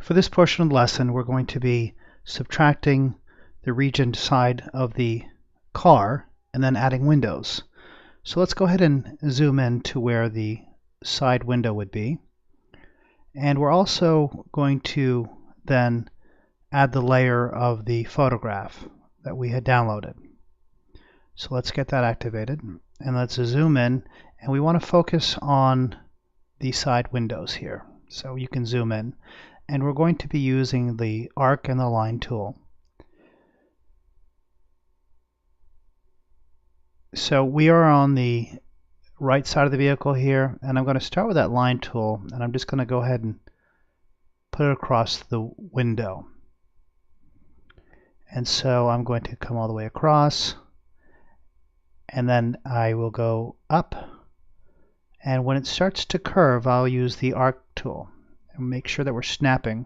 For this portion of the lesson, we're going to be subtracting the region side of the car and then adding windows. So let's go ahead and zoom in to where the side window would be. And we're also going to then add the layer of the photograph that we had downloaded. So let's get that activated and let's zoom in, and we want to focus on the side windows here. So you can zoom in, and we're going to be using the arc and the line tool. So we are on the right side of the vehicle here, and I'm going to start with that line tool, and I'm just going to go ahead and put it across the window. And so I'm going to come all the way across, and then I will go up, and when it starts to curve, I'll use the arc tool and make sure that we're snapping,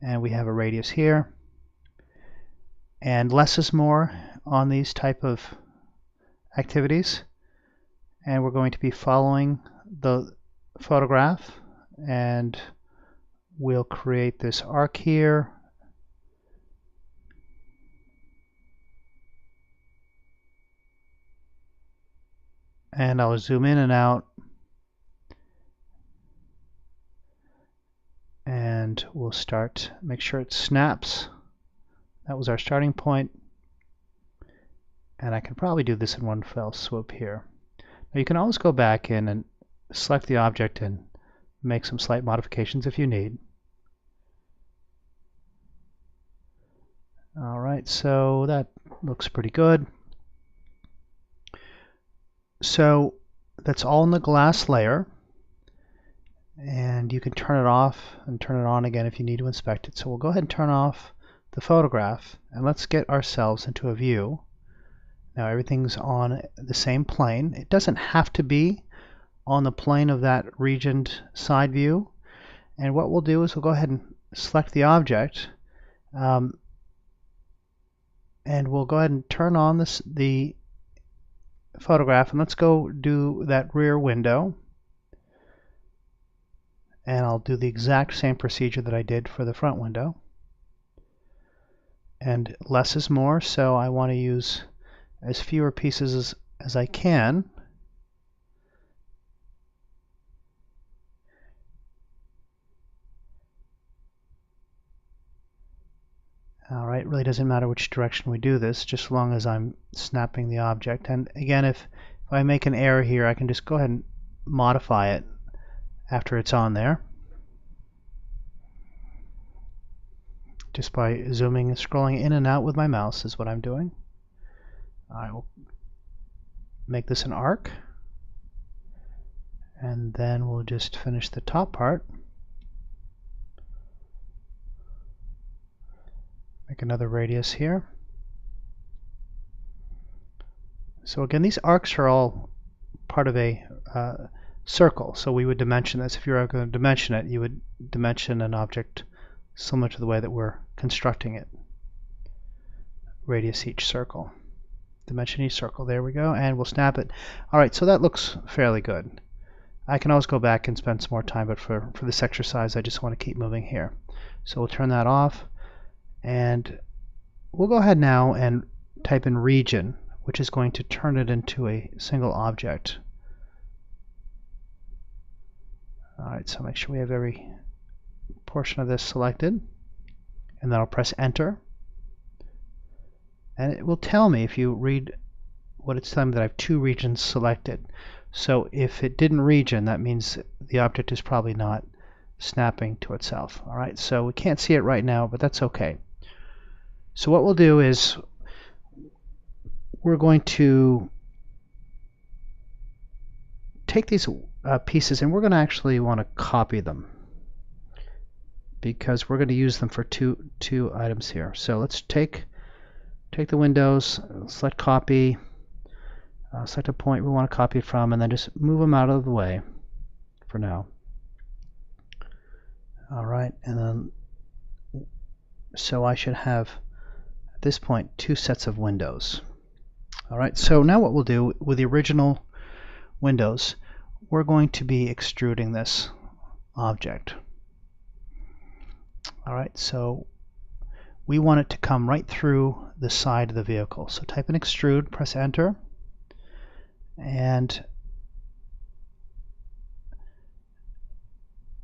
and we have a radius here. And less is more on these type of activities, and we're going to be following the photograph, and we'll create this arc here. And I'll zoom in and out, and we'll start, make sure it snaps. That was our starting point, and I can probably do this in one fell swoop here. Now you can always go back in and select the object and make some slight modifications if you need. Alright, so that looks pretty good. So that's all in the glass layer, and you can turn it off and turn it on again if you need to inspect it. So we'll go ahead and turn off the photograph, and let's get ourselves into a view. Now everything's on the same plane. It doesn't have to be on the plane of that regioned side view, and what we'll do is we'll go ahead and select the object, and we'll go ahead and turn on the photograph, and let's go do that rear window, and I'll do the exact same procedure that I did for the front window. And less is more, so I want to use as fewer pieces as I can. Alright, really doesn't matter which direction we do this, just as long as I'm snapping the object. And again, if I make an error here, I can just go ahead and modify it after it's on there, just by zooming and scrolling in and out with my mouse is what I'm doing. I will make this an arc, and then we'll just finish the top part. Make another radius here. So again, these arcs are all part of a circle, so we would dimension this. If you were going to dimension it, you would dimension an object similar to the way that we're constructing it. Radius each circle. Dimension each circle. There we go, and we'll snap it. Alright, so that looks fairly good. I can always go back and spend some more time, but for this exercise I just want to keep moving here. So we'll turn that off, and we'll go ahead now and type in region, which is going to turn it into a single object. Alright, so make sure we have every portion of this selected, and then I'll press enter, and it will tell me, if you read what it's telling me, that I have two regions selected. So if it didn't region, that means the object is probably not snapping to itself. Alright, so we can't see it right now, but that's okay. So what we'll do is we're going to take these pieces, and we're going to actually want to copy them, because we're going to use them for two items here. So let's take the windows, select copy, select a point we want to copy from, and then just move them out of the way for now. Alright, and then so I should have at this point two sets of windows. Alright, so now what we'll do with the original windows, we're going to be extruding this object. Alright, so we want it to come right through the side of the vehicle. So type in extrude, press enter, and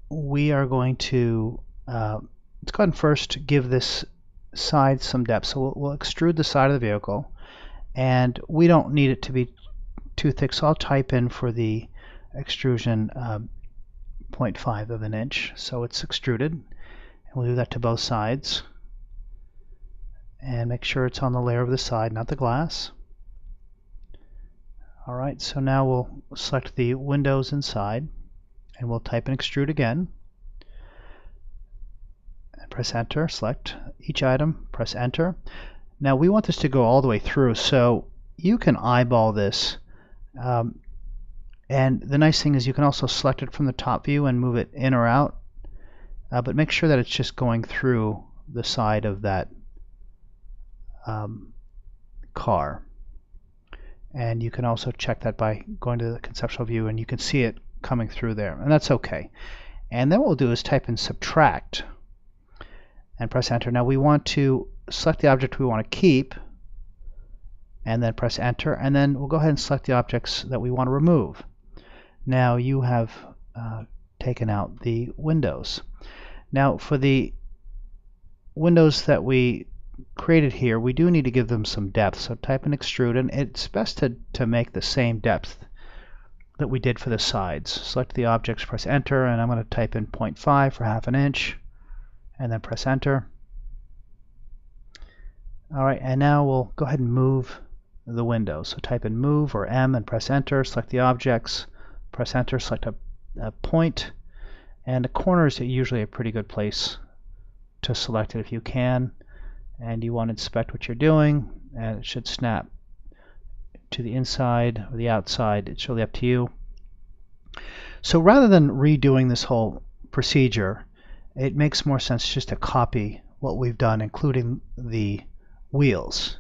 we are going to let's go ahead and first give this side some depth. So we'll extrude the side of the vehicle, and we don't need it to be too thick, so I'll type in for the extrusion 0.5 of an inch. So it's extruded, and we'll do that to both sides. And make sure it's on the layer of the side, not the glass. Alright, so now we'll select the windows inside, and we'll type in extrude again. And press enter, select each item, press enter. Now we want this to go all the way through, so you can eyeball this. And the nice thing is you can also select it from the top view and move it in or out. But make sure that it's just going through the side of that car. And you can also check that by going to the conceptual view, and you can see it coming through there, and that's okay. And then what we'll do is type in subtract and press enter. Now we want to select the object we want to keep, and then press enter, and then we'll go ahead and select the objects that we want to remove. Now you have taken out the windows. Now for the windows that we created here, we do need to give them some depth, so type in extrude, and it's best to make the same depth that we did for the sides. Select the objects, press enter, and I'm going to type in 0.5 for half an inch, and then press enter. Alright, and now we'll go ahead and move the window. So type in move or M and press enter, select the objects, press enter, select a point, and the corners are usually a pretty good place to select it if you can. And you want to inspect what you're doing, and it should snap to the inside or the outside. It's really up to you. So rather than redoing this whole procedure, it makes more sense just to copy what we've done, including the wheels.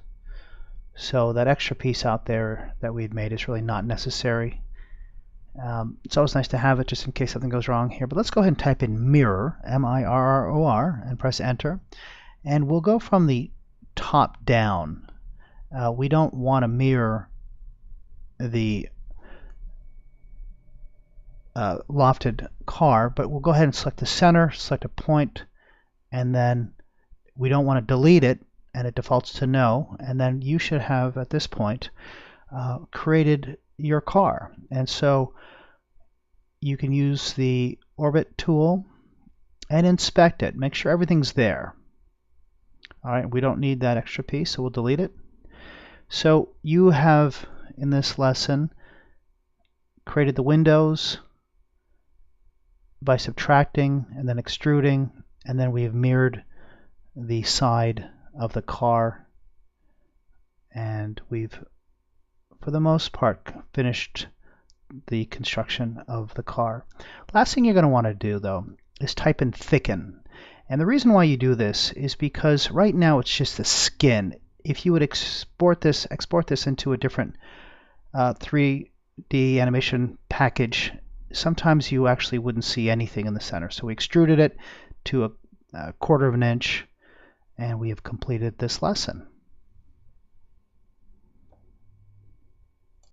So that extra piece out there that we'd made is really not necessary. It's always nice to have it just in case something goes wrong here. But let's go ahead and type in mirror, M-I-R-R-O-R, and press enter. And we'll go from the top down. We don't want to mirror the lofted car, but we'll go ahead and select the center, select a point, and then we don't want to delete it, and it defaults to no. And then you should have, at this point, created your car. And so you can use the orbit tool and inspect it. Make sure everything's there. Alright, we don't need that extra piece, so we'll delete it. So you have, in this lesson, created the windows by subtracting and then extruding, and then we have mirrored the side of the car, and we've, for the most part, finished the construction of the car. Last thing you're going to want to do, though, is type in thicken. And the reason why you do this is because right now it's just the skin. If you would export this into a different 3D animation package, sometimes you actually wouldn't see anything in the center. So we extruded it to a 1/4 of an inch, and we have completed this lesson.